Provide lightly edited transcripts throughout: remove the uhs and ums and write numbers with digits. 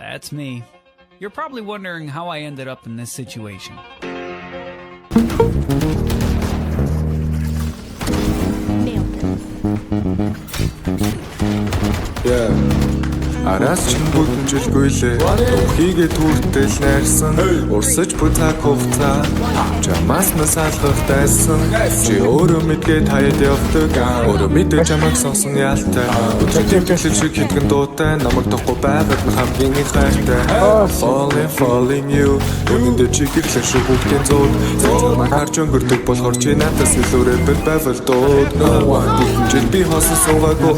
That's me. You're probably wondering how I ended up in this situation. Yeah. Араас ч бүдэнжилгүй лээ. Ухийгээ түүртэл найрсан. Урсаж буцааг хугацаа. Чамаас насаалгах тайсан. Чи өөрөө мэдгээд хаяад явдаг. Өөрөө мэдээ чамайг сонсон ялтай. Өчигдөр хэлсэн шиг хэдгэн дуутай. Намайг тохгүй байгаад хамгийн их хайртай. Falling you. Өнөдөө чи гэрлэн шүү бүгдийн зууд. Чамайг харж өнгөрдөг болохоор чи надаас илүүрээ байвал дууд. Бүдэнжил би хосон суугаагүй.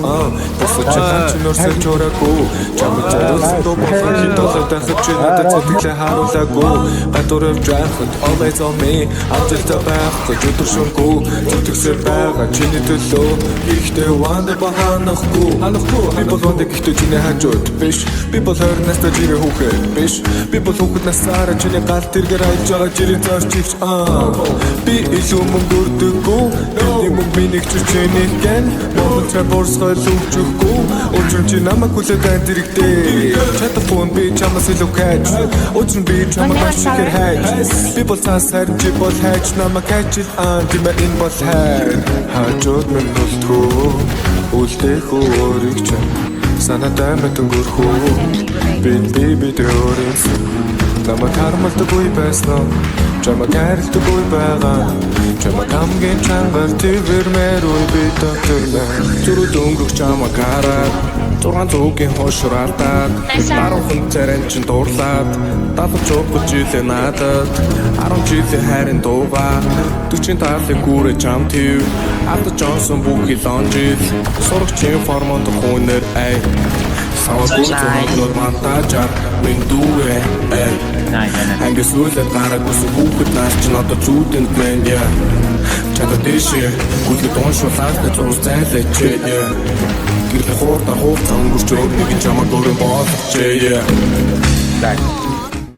Босож чамайг нөрсөж чураагүй. Чамд зориулсан дуу болон хитолоо дахиж чи надад сэтгэлээ харуулаагүй. Гадуурав жахад always on me. Амжилтаа байх гэж өдөршөнгөө зүтгэсээр байгаа чиний төлөө. Ихтэй ванд баханахгүй. Би бол ванд ихтэй чиний хажууд биш. Би бол 20 настай жирэ хүүхэд биш. Би бол хүүхэд насаараа чиний гал тэргээр айж байгаа жирэ зорчигч. Би илүү мөнгө өрдөггүй. Миний чиний гэн монцоо борсгой лүвчгүй. Өчигдөр чи намайг хүлээд дэрэгдээ. Телефон би чамаас илүү кайж. Өчигдөр би чамайг маш ихэр хайж. Би бол цаас харин чи бол хайж намайг хайчил тимээ энэ бол хайр. Хажууд минь үлдэхүү. Үлдэх өөрийг ч санаатай мэтөнгөрхүү. Би дөөрөөс намайг хармалдаггүй байсан. Чамайг хайрладаггүй байгаа. Чамайг хамгийн чангаар твэрмээр үе би доктормэ. Зүрх өнгөрөх чамайг хараад 600-ийн хошраалтаад 10 царин чин дуурлаад 70 жилээ надад 10 жилийн хайрын дуугаа 40 талын гүрэ чам твв Ата Джонсон бүхий лонжил сурагчийн формонд хүнээр ай савгууд монтажаар минь дүүэ ай ангис үлээд гарагус бүхэд наас ч одоо зүудэнд мэн я чада дэшээ гүлгэд оншуулаад зуус зайлаач я гэрэл хууртаа хуурцаа өнгөрч өгнө гэж чамаг өөрөө боолч я